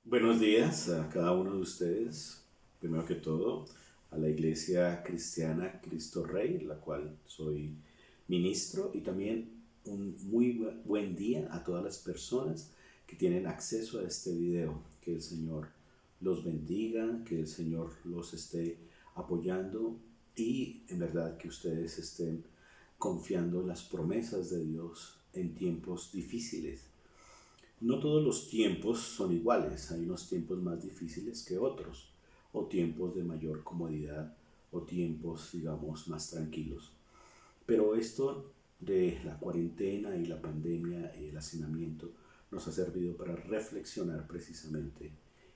Buenos días a cada uno de ustedes. Primero que todo, a la Iglesia Cristiana Cristo Rey, la cual soy ministro, y también un muy buen día a todas las personas que tienen acceso a este video. Que el Señor los bendiga, que el Señor los esté apoyando y en verdad que ustedes estén confiando en las promesas de Dios en tiempos difíciles. No todos los tiempos son iguales, hay unos tiempos más difíciles que otros, o tiempos de mayor comodidad, o tiempos, digamos, más tranquilos. Pero esto de la cuarentena y la pandemia y el hacinamiento nos ha servido para reflexionar precisamente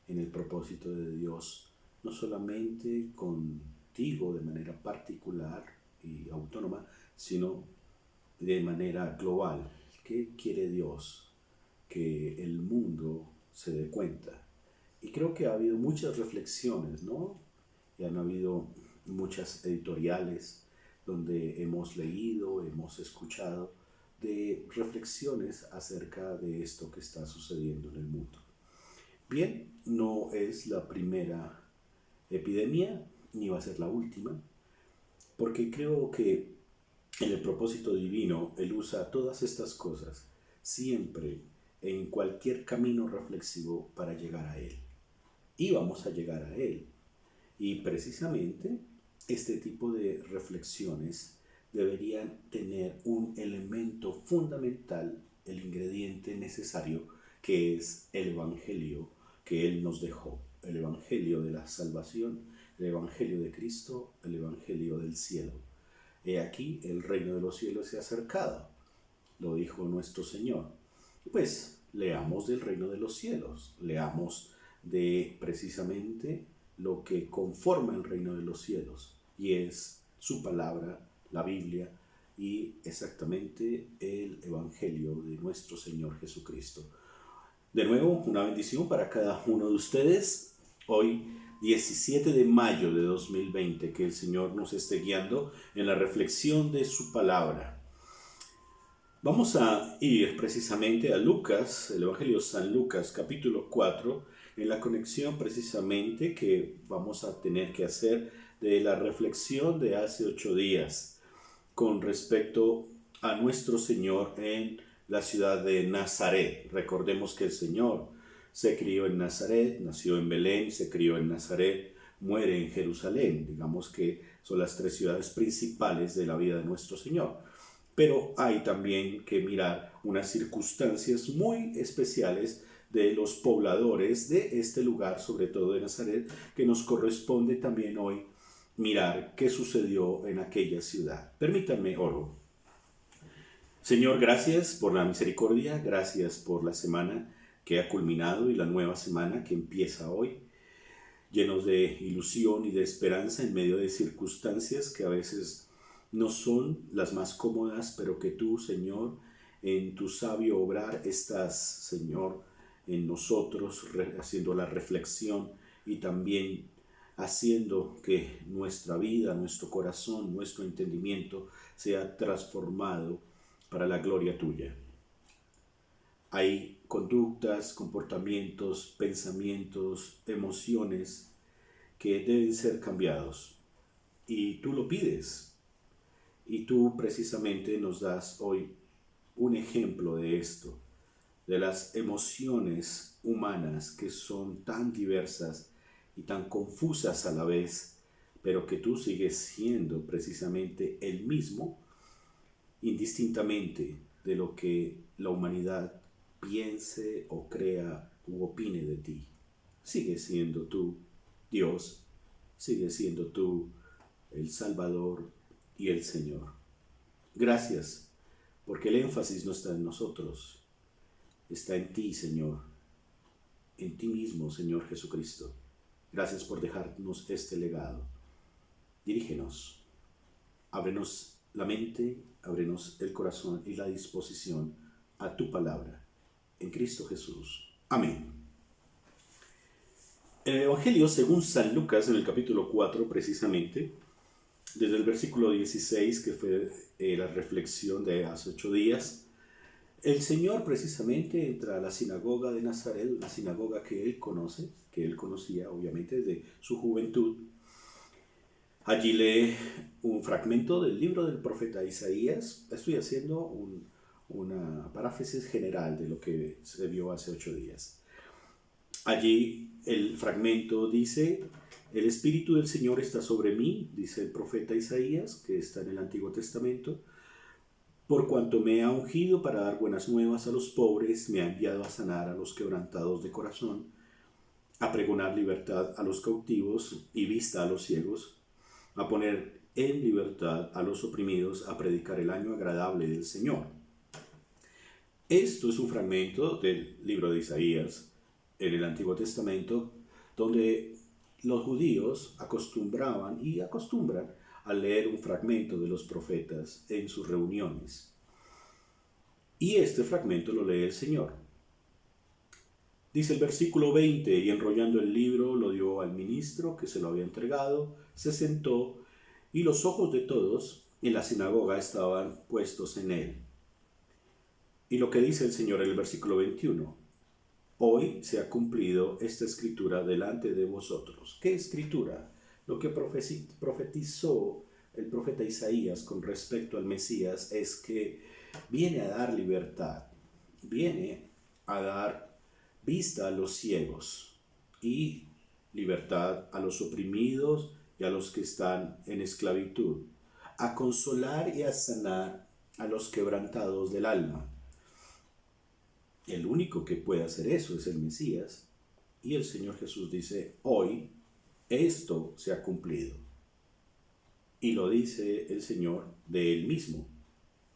en el propósito de Dios, no solamente contigo de manera particular y autónoma, sino de manera global. ¿Qué quiere Dios? Que el mundo se dé cuenta. Y creo que ha habido muchas reflexiones, ¿no? Y han habido muchas editoriales donde hemos leído, hemos escuchado de reflexiones acerca de esto que está sucediendo en el mundo. Bien, no es la primera epidemia, ni va a ser la última, porque creo que en el propósito divino Él usa todas estas cosas siempre en cualquier camino reflexivo para llegar a Él. Y vamos a llegar a Él. Y precisamente este tipo de reflexiones deberían tener un elemento fundamental, el ingrediente necesario, que es el Evangelio que Él nos dejó. El Evangelio de la salvación, el Evangelio de Cristo, el Evangelio del cielo. He aquí, el reino de los cielos se ha acercado, lo dijo nuestro Señor. Pues leamos del reino de los cielos, leamos de precisamente lo que conforma el reino de los cielos, y es su palabra, la Biblia, y exactamente el Evangelio de nuestro Señor Jesucristo. De nuevo, una bendición para cada uno de ustedes. Hoy, 17 de mayo de 2020, que el Señor nos esté guiando en la reflexión de su palabra. Vamos a ir precisamente a Lucas, el Evangelio de San Lucas, capítulo 4, en la conexión precisamente que vamos a tener que hacer de la reflexión de hace 8 días con respecto a nuestro Señor en la ciudad de Nazaret. Recordemos que el Señor se crió en Nazaret, nació en Belén, se crió en Nazaret, muere en Jerusalén. Digamos que son las tres ciudades principales de la vida de nuestro Señor. Pero hay también que mirar unas circunstancias muy especiales de los pobladores de este lugar, sobre todo de Nazaret, que nos corresponde también hoy mirar qué sucedió en aquella ciudad. Permítanme, oro. Señor, gracias por la misericordia, gracias por la semana que ha culminado y la nueva semana que empieza hoy, llenos de ilusión y de esperanza en medio de circunstancias que a veces no son las más cómodas, pero que tú, Señor, en tu sabio obrar estás, Señor, en nosotros, haciendo la reflexión y también haciendo que nuestra vida, nuestro corazón, nuestro entendimiento sea transformado para la gloria tuya. Hay conductas, comportamientos, pensamientos, emociones que deben ser cambiados. Y tú lo pides. Y tú precisamente nos das hoy un ejemplo de esto, de las emociones humanas que son tan diversas y tan confusas a la vez, pero que tú sigues siendo precisamente el mismo, indistintamente de lo que la humanidad piense o crea u opine de ti. Sigue siendo tú Dios, sigue siendo tú el Salvador y el Señor. Gracias, porque el énfasis no está en nosotros, está en ti, Señor, en ti mismo, Señor Jesucristo. Gracias por dejarnos este legado. Dirígenos, ábrenos la mente, ábrenos el corazón y la disposición a tu palabra. En Cristo Jesús. Amén. En el Evangelio, según San Lucas, en el capítulo 4, precisamente, desde el versículo 16, que fue la reflexión de hace 8 días, El Señor precisamente entra a la sinagoga de Nazaret, una sinagoga que él conoce, que él conocía obviamente desde su juventud. Allí lee un fragmento del libro del profeta Isaías. Estoy haciendo una paráfrasis general de lo que se vio hace 8 días. Allí el fragmento dice: el Espíritu del Señor está sobre mí, dice el profeta Isaías, que está en el Antiguo Testamento, por cuanto me ha ungido para dar buenas nuevas a los pobres, me ha enviado a sanar a los quebrantados de corazón, a pregonar libertad a los cautivos y vista a los ciegos, a poner en libertad a los oprimidos, a predicar el año agradable del Señor. Esto es un fragmento del libro de Isaías en el Antiguo Testamento, donde los judíos acostumbraban y acostumbran a leer un fragmento de los profetas en sus reuniones. Y este fragmento lo lee el Señor. Dice el versículo 20: y enrollando el libro lo dio al ministro que se lo había entregado, se sentó, y los ojos de todos en la sinagoga estaban puestos en él. Y lo que dice el Señor en el versículo 21: hoy se ha cumplido esta escritura delante de vosotros. ¿Qué escritura? Lo que profetizó el profeta Isaías con respecto al Mesías es que viene a dar libertad, viene a dar vista a los ciegos y libertad a los oprimidos y a los que están en esclavitud, a consolar y a sanar a los quebrantados del alma. El único que puede hacer eso es el Mesías, y el Señor Jesús dice: hoy esto se ha cumplido. Y lo dice el Señor de él mismo.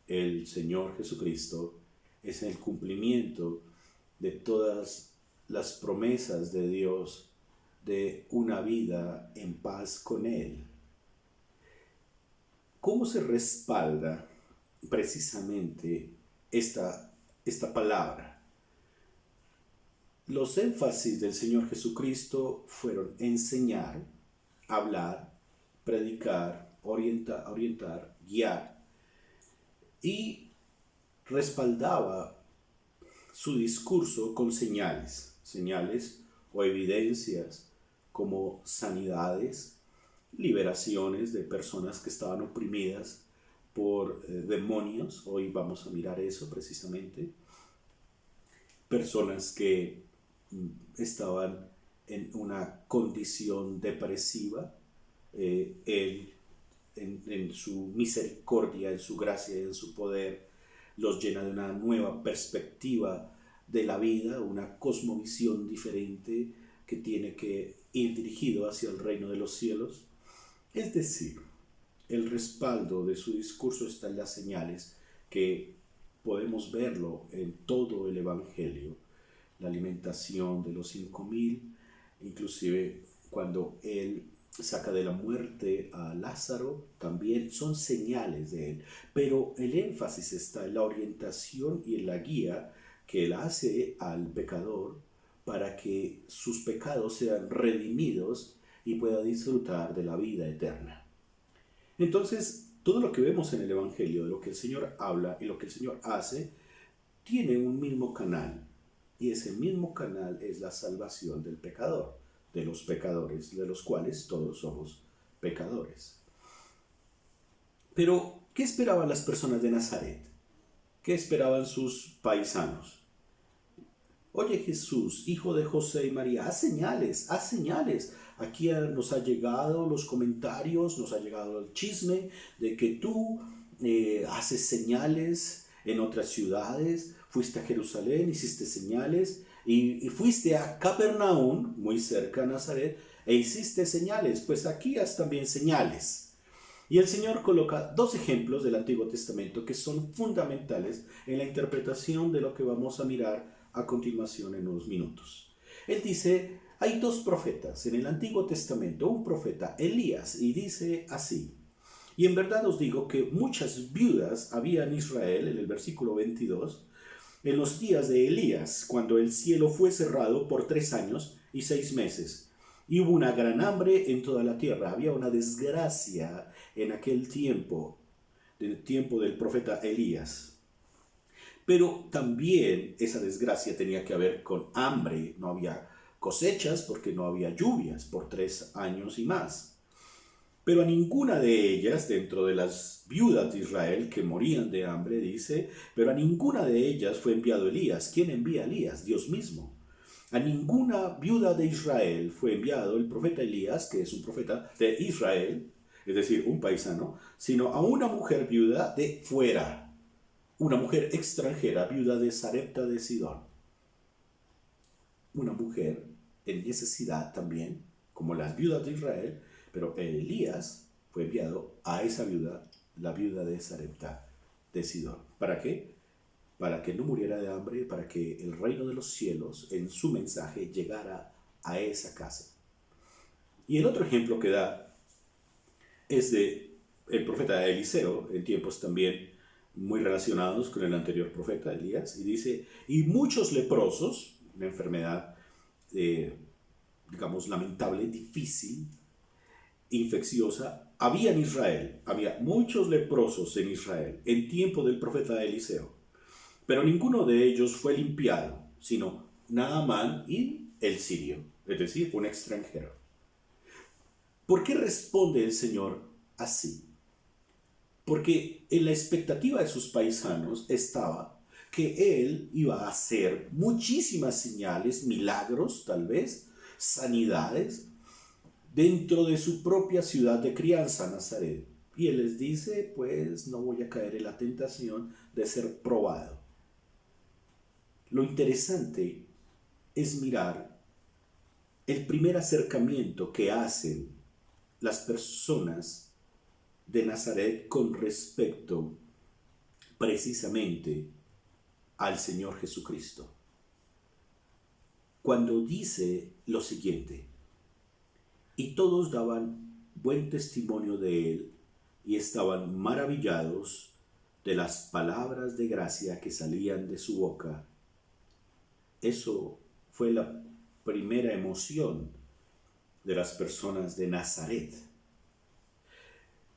El Señor Jesucristo es el cumplimiento de todas las promesas de Dios de una vida en paz con Él. ¿Cómo se respalda precisamente esta palabra? Los énfasis del Señor Jesucristo fueron enseñar, hablar, predicar, orientar, guiar, y respaldaba su discurso con señales o evidencias como sanidades, liberaciones de personas que estaban oprimidas por demonios. Hoy vamos a mirar eso precisamente. Personas que estaban en una condición depresiva, Él en su misericordia, en su gracia y en su poder los llena de una nueva perspectiva de la vida, una cosmovisión diferente que tiene que ir dirigido hacia el reino de los cielos. Es decir, el respaldo de su discurso está en las señales que podemos verlo en todo el Evangelio. La alimentación de los 5,000, inclusive cuando Él saca de la muerte a Lázaro, también son señales de Él. Pero el énfasis está en la orientación y en la guía que Él hace al pecador para que sus pecados sean redimidos y pueda disfrutar de la vida eterna. Entonces, todo lo que vemos en el Evangelio, de lo que el Señor habla y lo que el Señor hace, tiene un mismo canal. Y ese mismo canal es la salvación del pecador, de los pecadores, de los cuales todos somos pecadores. Pero, ¿qué esperaban las personas de Nazaret? ¿Qué esperaban sus paisanos? Oye, Jesús, hijo de José y María, haz señales, haz señales. Aquí nos ha llegado los comentarios, nos ha llegado el chisme de que tú haces señales en otras ciudades, fuiste a Jerusalén, hiciste señales, y fuiste a Capernaum, muy cerca a Nazaret, e hiciste señales. Pues aquí haz también señales. Y el Señor coloca dos ejemplos del Antiguo Testamento que son fundamentales en la interpretación de lo que vamos a mirar a continuación en unos minutos. Él dice: hay dos profetas en el Antiguo Testamento, un profeta Elías, y dice así: y en verdad os digo que muchas viudas había en Israel, en el versículo 22, en los días de Elías, cuando el cielo fue cerrado por 3 años y 6 meses, y hubo una gran hambre en toda la tierra. Había una desgracia en aquel tiempo, del tiempo del profeta Elías. Pero también esa desgracia tenía que ver con hambre, no había cosechas porque no había lluvias por 3 años y más. Pero a ninguna de ellas, dentro de las viudas de Israel que morían de hambre, dice, pero a ninguna de ellas fue enviado Elías. ¿Quién envía a Elías? Dios mismo. A ninguna viuda de Israel fue enviado el profeta Elías, que es un profeta de Israel, es decir, un paisano, sino a una mujer viuda de fuera, una mujer extranjera, viuda de Sarepta de Sidón. Una mujer en necesidad también, como las viudas de Israel, pero Elías fue enviado a esa viuda, la viuda de Sarepta de Sidón. ¿Para qué? Para que no muriera de hambre, para que el reino de los cielos en su mensaje llegara a esa casa. Y el otro ejemplo que da es de el profeta Eliseo, en tiempos también muy relacionados con el anterior profeta Elías, y dice, y muchos leprosos, una enfermedad, digamos, lamentable, difícil, infecciosa, había en Israel, había muchos leprosos en Israel, en tiempo del profeta Eliseo, pero ninguno de ellos fue limpiado, sino Naamán y el sirio, es decir, un extranjero. ¿Por qué responde el Señor así? Porque en la expectativa de sus paisanos estaba que él iba a hacer muchísimas señales, milagros tal vez, sanidades, dentro de su propia ciudad de crianza, Nazaret. Y él les dice, pues no voy a caer en la tentación de ser probado. Lo interesante es mirar el primer acercamiento que hacen las personas de Nazaret con respecto precisamente al Señor Jesucristo. Cuando dice lo siguiente, y todos daban buen testimonio de él y estaban maravillados de las palabras de gracia que salían de su boca. Eso fue la primera emoción de las personas de Nazaret.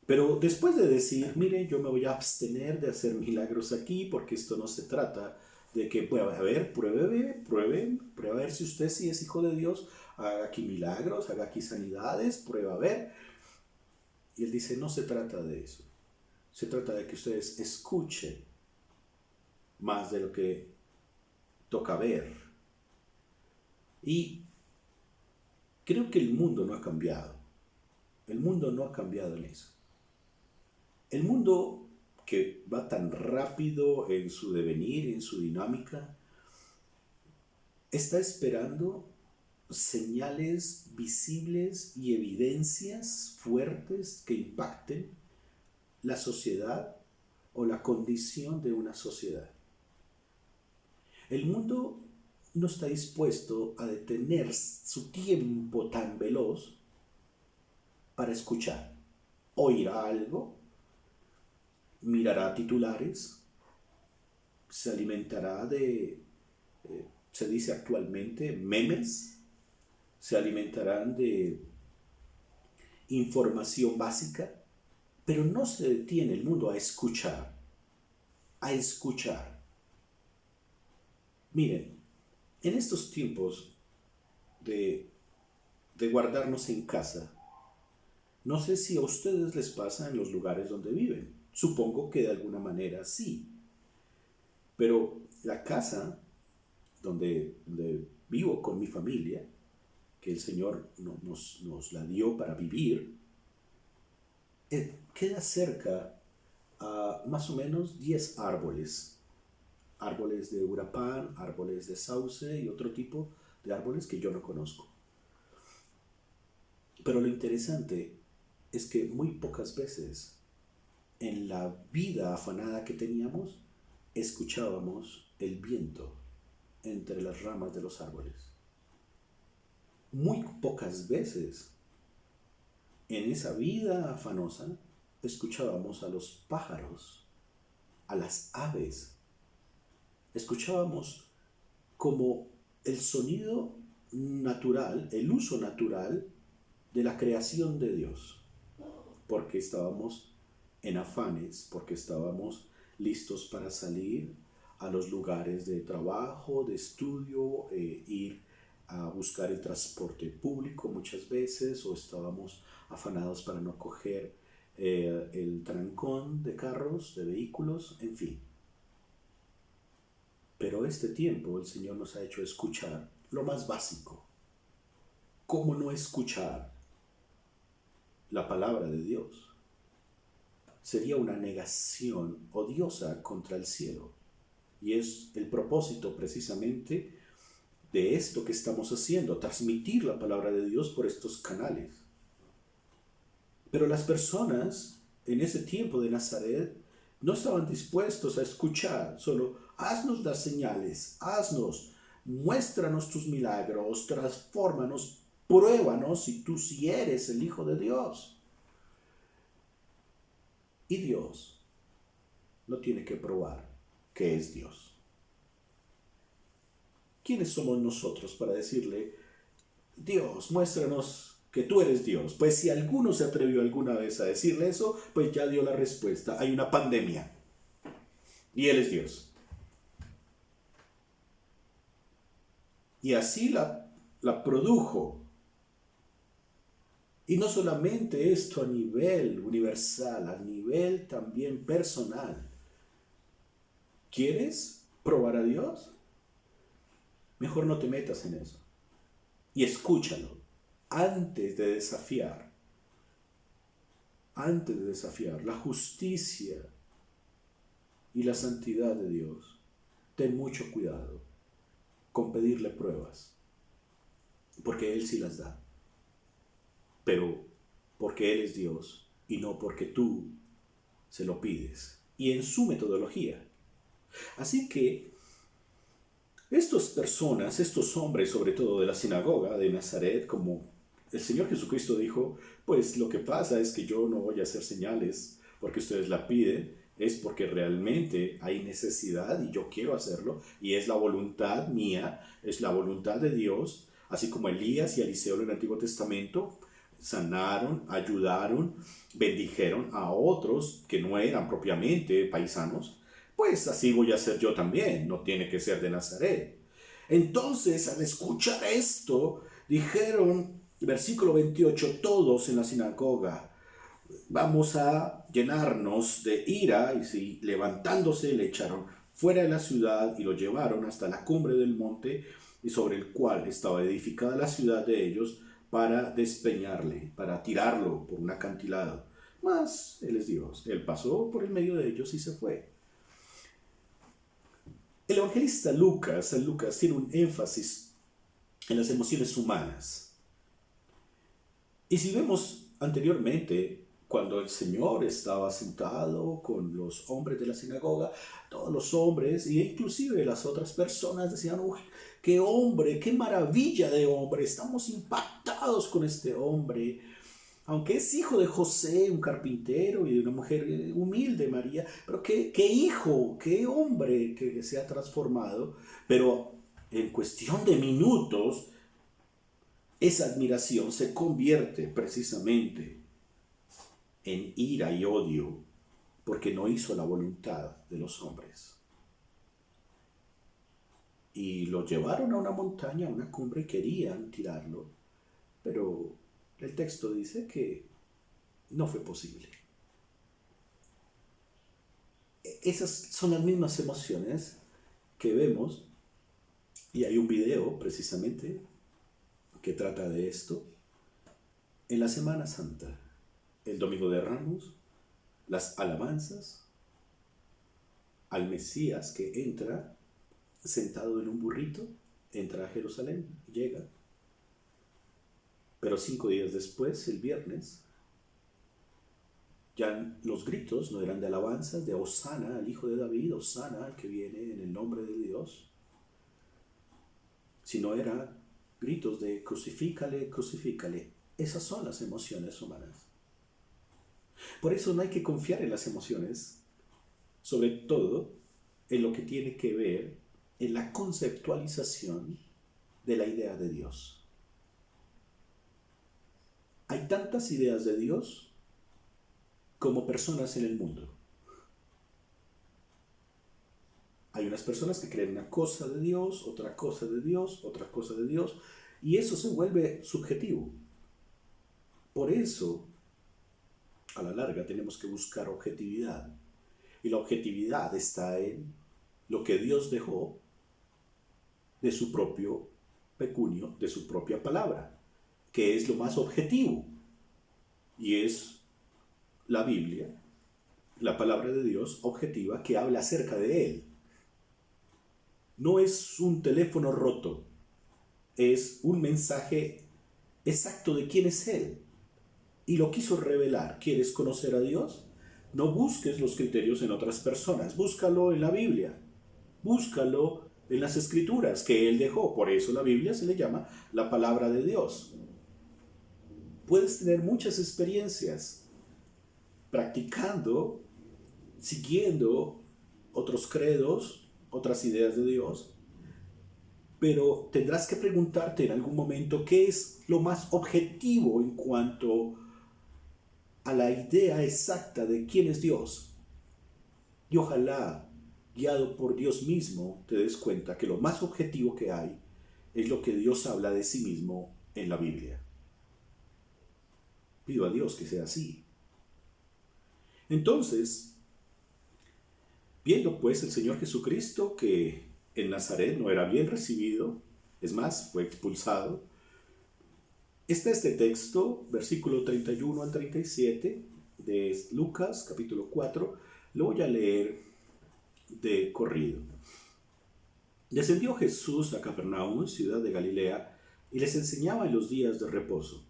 Pero después de decir, mire, yo me voy a abstener de hacer milagros aquí porque esto no se trata de que, pues, a ver, pruebe a ver si usted sí es hijo de Dios, haga aquí milagros, haga aquí sanidades, prueba a ver. Y él dice, no se trata de eso. Se trata de que ustedes escuchen más de lo que toca ver. Y creo que el mundo no ha cambiado. El mundo no ha cambiado en eso. El mundo que va tan rápido en su devenir, en su dinámica, está esperando señales visibles y evidencias fuertes que impacten la sociedad o la condición de una sociedad. El mundo no está dispuesto a detener su tiempo tan veloz para escuchar. Oirá algo, mirará titulares, se alimentará de, se dice actualmente, memes, se alimentarán de información básica, pero no se detiene el mundo a escuchar, a escuchar. Miren, en estos tiempos de guardarnos en casa, no sé si a ustedes les pasa en los lugares donde viven. Supongo que de alguna manera sí. Pero la casa donde vivo con mi familia, que el Señor nos la dio para vivir, queda cerca a más o menos 10 árboles. Árboles de urapán, árboles de sauce y otro tipo de árboles que yo no conozco. Pero lo interesante es que muy pocas veces en la vida afanada que teníamos escuchábamos el viento entre las ramas de los árboles. Muy pocas veces en esa vida afanosa escuchábamos a los pájaros, a las aves. Escuchábamos como el sonido natural, el uso natural de la creación de Dios, porque estábamos en afanes, porque estábamos listos para salir a los lugares de trabajo, de estudio, ir a buscar el transporte público muchas veces, o estábamos afanados para no coger el trancón de carros, de vehículos, en fin. Pero este tiempo el Señor nos ha hecho escuchar lo más básico. ¿Cómo no escuchar la palabra de Dios? Sería una negación odiosa contra el cielo. Y es el propósito precisamente de esto que estamos haciendo, transmitir la palabra de Dios por estos canales. Pero las personas en ese tiempo de Nazaret no estaban dispuestos a escuchar, solo haznos las señales, haznos, muéstranos tus milagros, transfórmanos, pruébanos si tú sí eres el Hijo de Dios. Y Dios no tiene que probar que es Dios. ¿Quiénes somos nosotros para decirle, Dios, muéstranos que tú eres Dios? Pues si alguno se atrevió alguna vez a decirle eso, pues ya dio la respuesta. Hay una pandemia y Él es Dios. Y así la produjo. Y no solamente esto a nivel universal, a nivel también personal. ¿Quieres probar a Dios? Mejor no te metas en eso. Y escúchalo antes de desafiar. Antes de desafiar la justicia y la santidad de Dios. Ten mucho cuidado con pedirle pruebas. Porque Él sí las da. Pero porque Él es Dios y no porque tú se lo pides. Y en su metodología. Así que estas personas, estos hombres, sobre todo de la sinagoga de Nazaret, como el Señor Jesucristo dijo, pues lo que pasa es que yo no voy a hacer señales porque ustedes la piden, es porque realmente hay necesidad y yo quiero hacerlo, y es la voluntad mía, es la voluntad de Dios, así como Elías y Eliseo en el Antiguo Testamento sanaron, ayudaron, bendijeron a otros que no eran propiamente paisanos. Pues así voy a hacer yo también, no tiene que ser de Nazaret. Entonces, al escuchar esto, dijeron, versículo 28, todos en la sinagoga, vamos a llenarnos de ira, y si levantándose le echaron fuera de la ciudad y lo llevaron hasta la cumbre del monte y sobre el cual estaba edificada la ciudad de ellos para despeñarle, para tirarlo por un acantilado. Mas Él es Dios, Él pasó por el medio de ellos y se fue. El evangelista Lucas tiene un énfasis en las emociones humanas. Y si vemos anteriormente, cuando el Señor estaba sentado con los hombres de la sinagoga, todos los hombres, e inclusive las otras personas decían, uy, qué hombre, qué maravilla de hombre, estamos impactados con este hombre. Aunque es hijo de José, un carpintero, y de una mujer humilde, María, pero qué hijo, qué hombre que se ha transformado. Pero en cuestión de minutos, esa admiración se convierte precisamente en ira y odio, porque no hizo la voluntad de los hombres. Y lo llevaron a una montaña, a una cumbre, querían tirarlo, pero el texto dice que no fue posible. Esas son las mismas emociones que vemos, y hay un video precisamente que trata de esto, en la Semana Santa, el Domingo de Ramos, las alabanzas al Mesías que entra sentado en un burrito, entra a Jerusalén, llega. Pero 5 días después, el viernes, ya los gritos no eran de alabanza, de Hosana al Hijo de David, Hosana al que viene en el nombre de Dios, sino eran gritos de crucifícale, crucifícale. Esas son las emociones humanas. Por eso no hay que confiar en las emociones, sobre todo en lo que tiene que ver en la conceptualización de la idea de Dios. Hay tantas ideas de Dios como personas en el mundo. Hay unas personas que creen una cosa de Dios, otra cosa de Dios, otra cosa de Dios, y eso se vuelve subjetivo. Por eso, a la larga, tenemos que buscar objetividad. Y la objetividad está en lo que Dios dejó de su propio pecunio, de su propia palabra, que es lo más objetivo. Y es la Biblia, la palabra de Dios objetiva que habla acerca de Él. No es un teléfono roto, es un mensaje exacto de quién es Él. Y lo quiso revelar. ¿Quieres conocer a Dios? No busques los criterios en otras personas, búscalo en la Biblia, búscalo en las escrituras que Él dejó. Por eso la Biblia se le llama la palabra de Dios. Puedes tener muchas experiencias practicando, siguiendo otros credos, otras ideas de Dios, pero tendrás que preguntarte en algún momento qué es lo más objetivo en cuanto a la idea exacta de quién es Dios. Y ojalá, guiado por Dios mismo, te des cuenta que lo más objetivo que hay es lo que Dios habla de sí mismo en la Biblia. Pido a Dios que sea así. Entonces, viendo pues el Señor Jesucristo que en Nazaret no era bien recibido, es más, fue expulsado, está este texto, versículo 31 al 37 de Lucas, capítulo 4, lo voy a leer de corrido. Descendió Jesús a Capernaum, ciudad de Galilea, y les enseñaba en los días de reposo,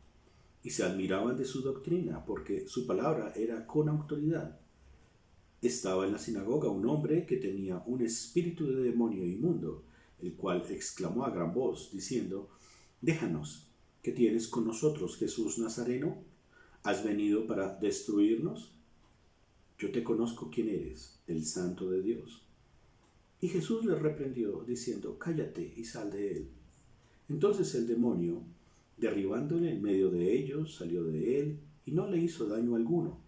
y se admiraban de su doctrina, porque su palabra era con autoridad. Estaba en la sinagoga un hombre que tenía un espíritu de demonio inmundo, el cual exclamó a gran voz, diciendo: Déjanos, ¿qué tienes con nosotros, Jesús Nazareno? ¿Has venido para destruirnos? Yo te conozco quién eres, el Santo de Dios. Y Jesús le reprendió, diciendo: Cállate y sal de él. Entonces el demonio, derribándole en medio de ellos, salió de él y no le hizo daño alguno.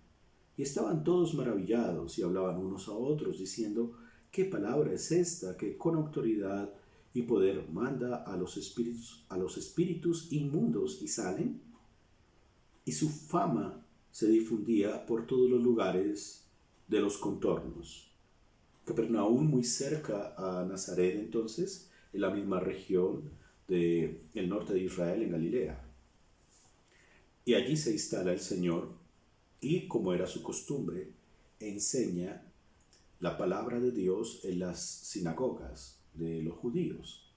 Y estaban todos maravillados y hablaban unos a otros, diciendo: ¿Qué palabra es esta que con autoridad y poder manda a los espíritus inmundos y salen? Y su fama se difundía por todos los lugares de los contornos. Capernaum, muy cerca a Nazaret entonces, en la misma región del norte de Israel, en Galilea. Y allí se instala el Señor y, como era su costumbre, enseña la palabra de Dios en las sinagogas de los judíos.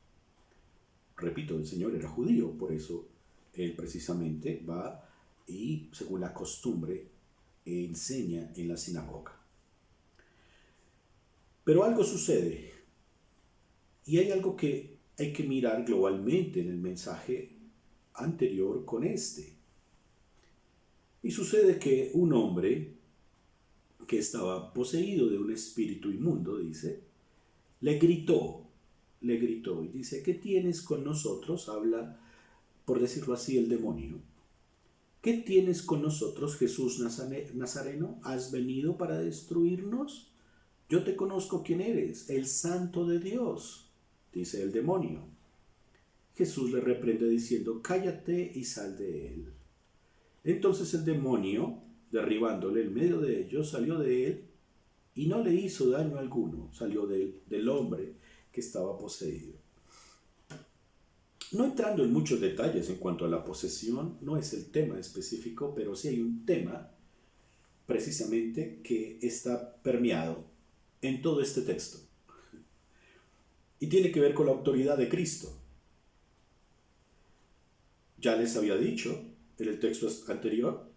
Repito, el Señor era judío, por eso Él precisamente va y, según la costumbre, enseña en la sinagoga. Pero algo sucede, y hay algo que hay que mirar globalmente en el mensaje anterior con este. Y sucede que un hombre que estaba poseído de un espíritu inmundo, dice, le gritó, y dice: ¿qué tienes con nosotros? Habla, por decirlo así, el demonio. ¿Qué tienes con nosotros, Jesús Nazareno? ¿Has venido para destruirnos? Yo te conozco quién eres, el Santo de Dios, dice el demonio. Jesús le reprende diciendo: cállate y sal de él. Entonces el demonio, derribándole en medio de ellos, salió de él y no le hizo daño alguno. Salió del hombre que estaba poseído. No entrando en muchos detalles en cuanto a la posesión, no es el tema específico, pero sí hay un tema precisamente que está permeado en todo este texto. Y tiene que ver con la autoridad de Cristo. Ya les había dicho en el texto anterior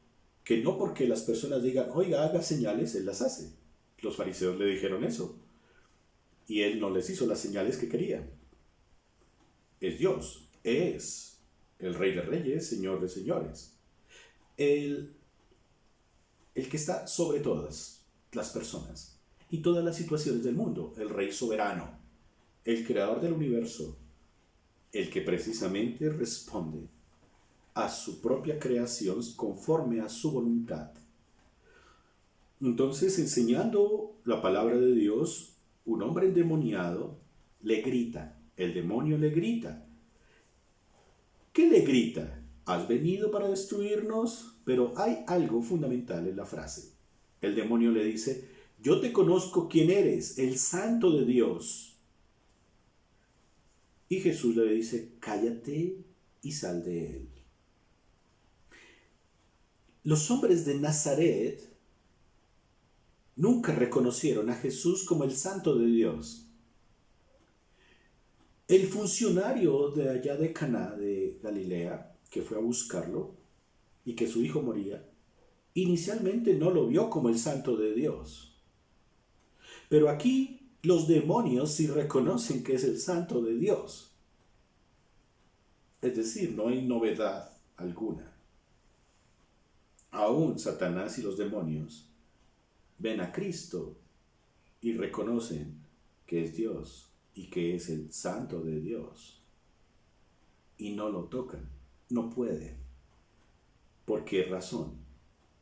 que no porque las personas digan: oiga, haga señales, Él las hace. Los fariseos le dijeron eso. Y Él no les hizo las señales que querían. Es Dios, es el Rey de Reyes, Señor de Señores. El que está sobre todas las personas y todas las situaciones del mundo. El Rey soberano, el creador del universo, el que precisamente responde a su propia creación conforme a su voluntad. Entonces, enseñando la palabra de Dios un hombre endemoniado le grita, el demonio le grita. ¿Qué le grita? ¿Has venido para destruirnos? Pero hay algo fundamental en la frase. El demonio le dice, yo te conozco quién eres, el santo de Dios. Y Jesús le dice, cállate y sal de él. Los hombres de Nazaret nunca reconocieron a Jesús como el santo de Dios. El funcionario de allá de Caná de Galilea, que fue a buscarlo y que su hijo moría, inicialmente no lo vio como el santo de Dios. Pero aquí los demonios sí reconocen que es el santo de Dios. Es decir, no hay novedad alguna. Aún Satanás y los demonios ven a Cristo y reconocen que es Dios y que es el santo de Dios. Y no lo tocan, no pueden. ¿Por qué razón?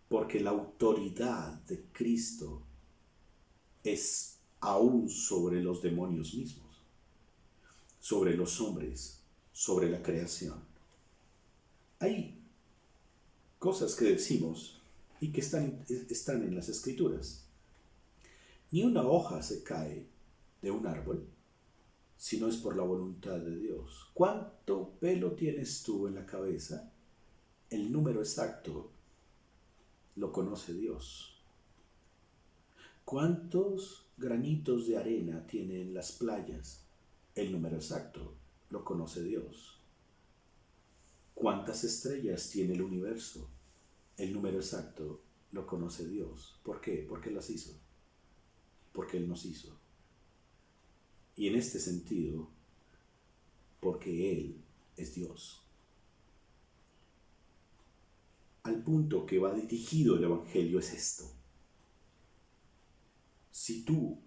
Porque la autoridad de Cristo es aún sobre los demonios mismos, sobre los hombres, sobre la creación. Hay cosas que decimos y que están en las Escrituras. Ni una hoja se cae de un árbol si no es por la voluntad de Dios. ¿Cuánto pelo tienes tú en la cabeza? El número exacto lo conoce Dios. ¿Cuántos granitos de arena tienen las playas? El número exacto lo conoce Dios. ¿Cuántas estrellas tiene el universo? El número exacto lo conoce Dios. ¿Por qué? Porque las hizo. Porque Él nos hizo. Y en este sentido, porque Él es Dios. Al punto que va dirigido el Evangelio es esto. Si tú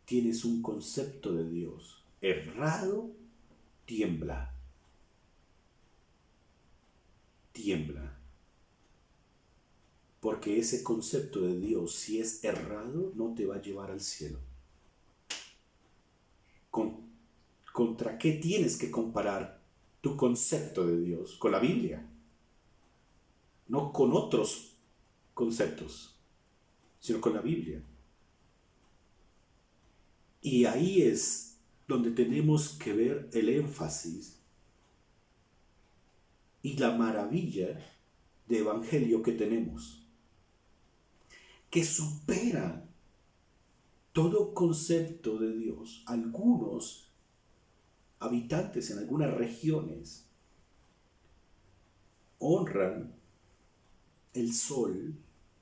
tienes un concepto de Dios errado, tiembla. Tiembla. Porque ese concepto de Dios, si es errado, no te va a llevar al cielo. ¿Contra qué tienes que comparar tu concepto de Dios? Con la Biblia. No con otros conceptos, sino con la Biblia. Y ahí es donde tenemos que ver el énfasis y la maravilla de evangelio que tenemos, que supera todo concepto de Dios. Algunos habitantes en algunas regiones honran el sol,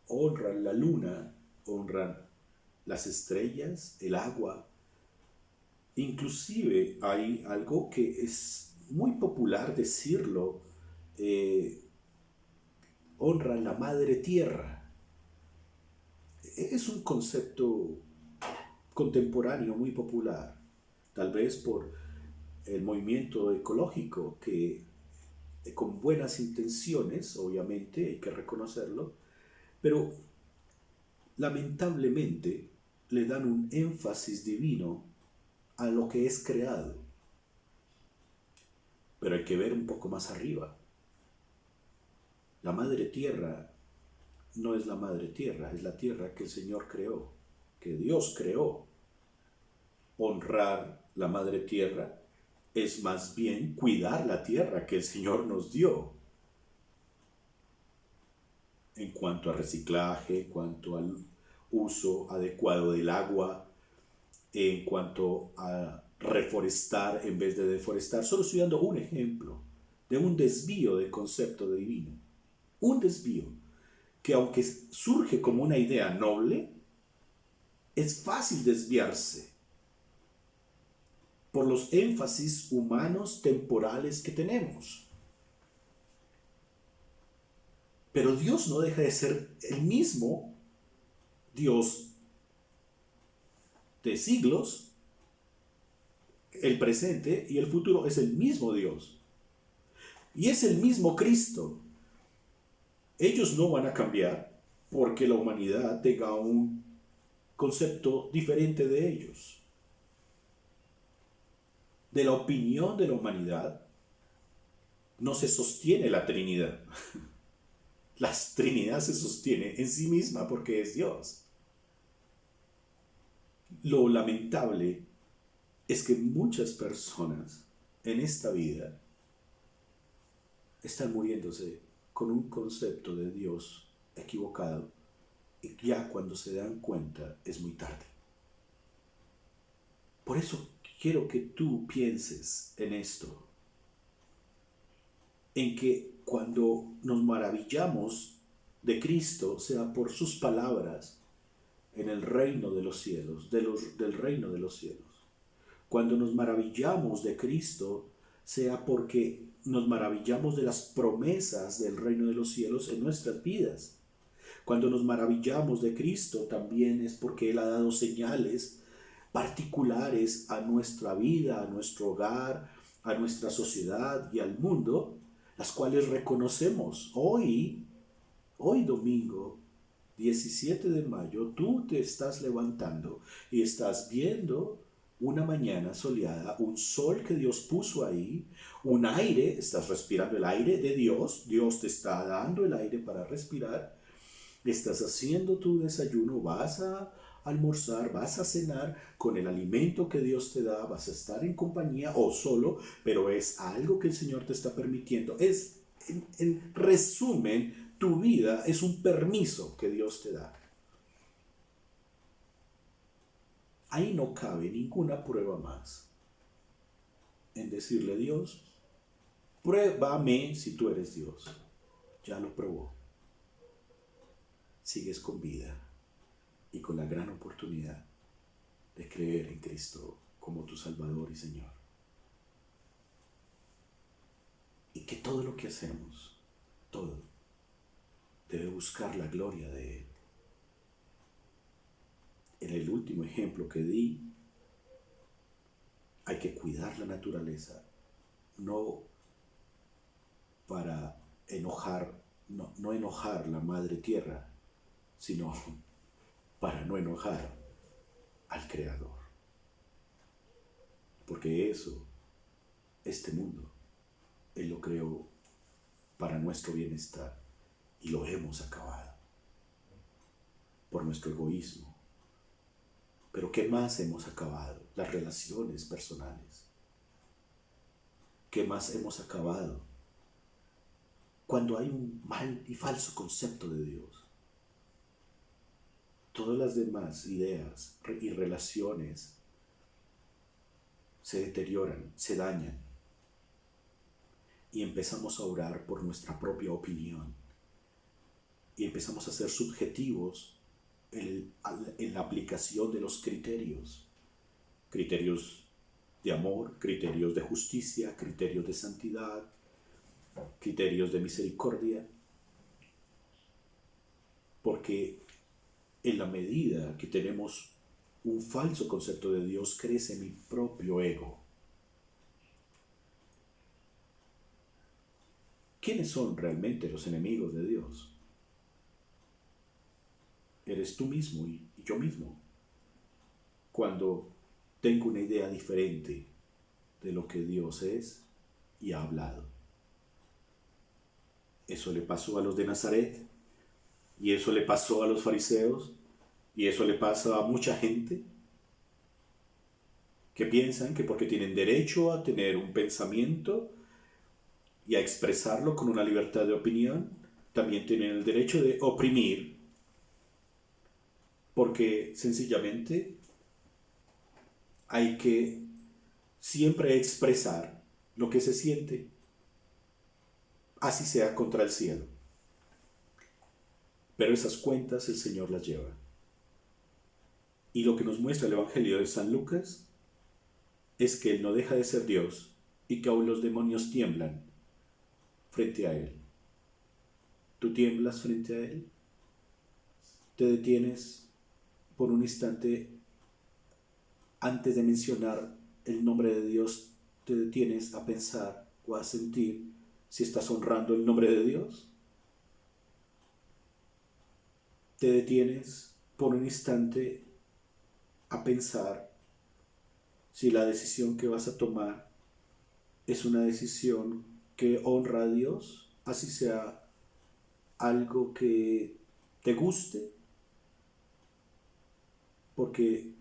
honran la luna, honran las estrellas, el agua. Inclusive hay algo que es muy popular decirlo, honran la madre tierra. Es un concepto contemporáneo muy popular, tal vez por el movimiento ecológico que con buenas intenciones, obviamente hay que reconocerlo, pero lamentablemente le dan un énfasis divino a lo que es creado. Pero hay que ver un poco más arriba. La madre tierra no es la madre tierra, es la tierra que el Señor creó, que Dios creó. Honrar la madre tierra es más bien cuidar la tierra que el Señor nos dio. En cuanto a reciclaje, en cuanto al uso adecuado del agua, en cuanto a reforestar en vez de deforestar. Solo estoy dando un ejemplo de un desvío del concepto de divino. Un desvío que, aunque surge como una idea noble, es fácil desviarse por los énfasis humanos temporales que tenemos. Pero Dios no deja de ser el mismo Dios de siglos, el presente y el futuro es el mismo Dios. Y es el mismo Cristo. Ellos no van a cambiar porque la humanidad tenga un concepto diferente de ellos. De la opinión de la humanidad no se sostiene la Trinidad. La Trinidad se sostiene en sí misma porque es Dios. Lo lamentable es que muchas personas en esta vida están muriéndose con un concepto de Dios equivocado y ya cuando se dan cuenta es muy tarde. Por eso quiero que tú pienses en esto, en que cuando nos maravillamos de Cristo, sea por sus palabras en el reino de los cielos, del reino de los cielos. Cuando nos maravillamos de Cristo, sea porque nos maravillamos de las promesas del reino de los cielos en nuestras vidas. Cuando nos maravillamos de Cristo, también es porque Él ha dado señales particulares a nuestra vida, a nuestro hogar, a nuestra sociedad y al mundo, las cuales reconocemos. Hoy domingo 17 de mayo, tú te estás levantando y estás viendo una mañana soleada, un sol que Dios puso ahí, un aire, estás respirando el aire de Dios, Dios te está dando el aire para respirar, estás haciendo tu desayuno, vas a almorzar, vas a cenar con el alimento que Dios te da, vas a estar en compañía o solo, pero es algo que el Señor te está permitiendo. Es, en resumen, tu vida es un permiso que Dios te da. Ahí no cabe ninguna prueba más en decirle a Dios, pruébame si tú eres Dios. Ya lo probó. Sigues con vida y con la gran oportunidad de creer en Cristo como tu Salvador y Señor. Y que todo lo que hacemos, todo, debe buscar la gloria de Él. En el último ejemplo que di, hay que cuidar la naturaleza, no para enojar, no enojar la madre tierra, sino para no enojar al Creador. Porque eso, este mundo, Él lo creó para nuestro bienestar y lo hemos acabado por nuestro egoísmo. Pero ¿qué más hemos acabado? Las relaciones personales. ¿Qué más hemos acabado? Cuando hay un mal y falso concepto de Dios. Todas las demás ideas y relaciones se deterioran, se dañan. Y empezamos a orar por nuestra propia opinión. Y empezamos a ser subjetivos en la aplicación de los criterios de amor, criterios de justicia, criterios de santidad, criterios de misericordia, porque en la medida que tenemos un falso concepto de Dios, crece mi propio ego. ¿Quiénes son realmente los enemigos de Dios? Eres tú mismo y yo mismo. Cuando tengo una idea diferente de lo que Dios es y ha hablado. Eso le pasó a los de Nazaret, y eso le pasó a los fariseos, y eso le pasa a mucha gente que piensan que porque tienen derecho a tener un pensamiento y a expresarlo con una libertad de opinión, también tienen el derecho de oprimir, porque sencillamente hay que siempre expresar lo que se siente, así sea contra el cielo. Pero esas cuentas el Señor las lleva. Y lo que nos muestra el Evangelio de San Lucas es que Él no deja de ser Dios y que aún los demonios tiemblan frente a Él. ¿Tú tiemblas frente a Él? ¿Te detienes por un instante antes de mencionar el nombre de Dios? ¿Te detienes a pensar o a sentir si estás honrando el nombre de Dios? ¿Te detienes por un instante a pensar si la decisión que vas a tomar es una decisión que honra a Dios, así sea algo que te guste, porque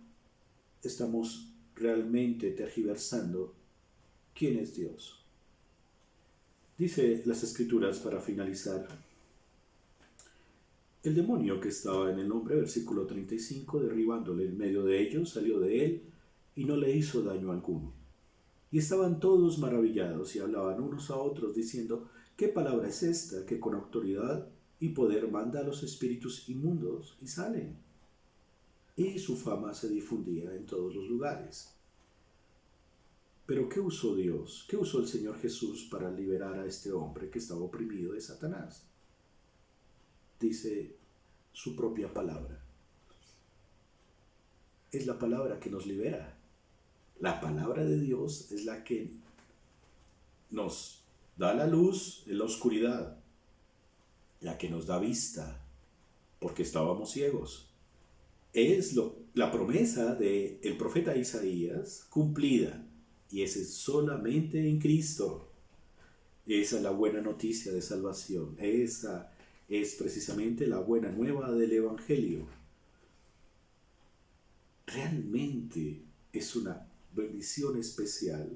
estamos realmente tergiversando quién es Dios. Dice las Escrituras para finalizar: el demonio que estaba en el hombre, versículo 35, derribándole en medio de ellos, salió de él y no le hizo daño alguno. Y estaban todos maravillados y hablaban unos a otros diciendo: ¿qué palabra es esta que con autoridad y poder manda a los espíritus inmundos y salen? Y su fama se difundía en todos los lugares. Pero ¿qué usó Dios? ¿Qué usó el Señor Jesús para liberar a este hombre que estaba oprimido de Satanás? Dice su propia palabra. Es la palabra que nos libera. La palabra de Dios es la que nos da la luz en la oscuridad, la que nos da vista, porque estábamos ciegos. Es la promesa del profeta Isaías cumplida, y ese es solamente en Cristo. Esa es la buena noticia de salvación. Esa es precisamente la buena nueva del Evangelio. Realmente es una bendición especial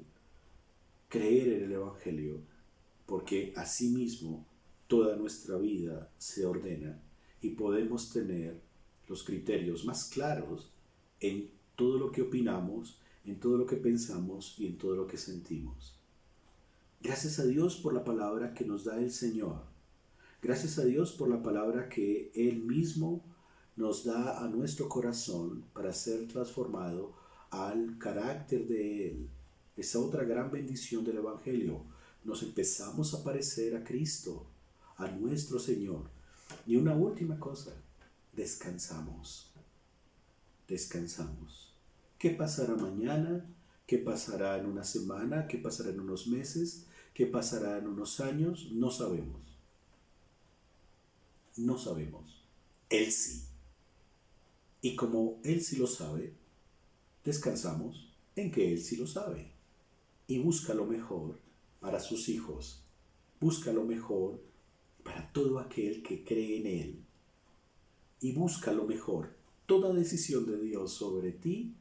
creer en el Evangelio, porque asimismo toda nuestra vida se ordena y podemos tener los criterios más claros en todo lo que opinamos, en todo lo que pensamos y en todo lo que sentimos. Gracias a Dios por la palabra que nos da el Señor. Gracias a Dios por la palabra que Él mismo nos da a nuestro corazón para ser transformado al carácter de Él. Esa otra gran bendición del Evangelio. Nos empezamos a parecer a Cristo, a nuestro Señor. Y una última cosa, descansamos. Descansamos. ¿Qué pasará mañana? ¿Qué pasará en una semana? ¿Qué pasará en unos meses? ¿Qué pasará en unos años? No sabemos. No sabemos. Él sí. Y como Él sí lo sabe, descansamos en que Él sí lo sabe. Y busca lo mejor para sus hijos. Busca lo mejor para todo aquel que cree en Él. Y busca lo mejor. Toda decisión de Dios sobre ti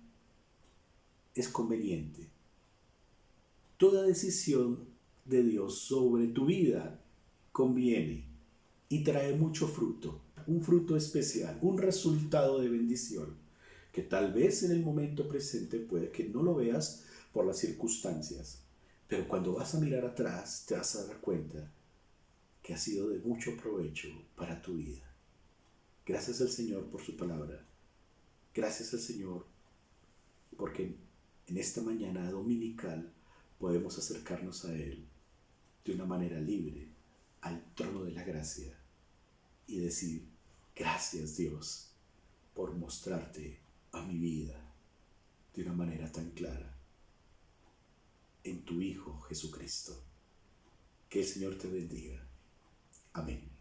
es conveniente. Toda decisión de Dios sobre tu vida conviene y trae mucho fruto, un fruto especial, un resultado de bendición, que tal vez en el momento presente puede que no lo veas por las circunstancias, pero cuando vas a mirar atrás te vas a dar cuenta que ha sido de mucho provecho para tu vida. Gracias al Señor por su palabra. Gracias al Señor porque en esta mañana dominical podemos acercarnos a Él de una manera libre al trono de la gracia y decir: gracias Dios por mostrarte a mi vida de una manera tan clara en tu Hijo Jesucristo. Que el Señor te bendiga. Amén.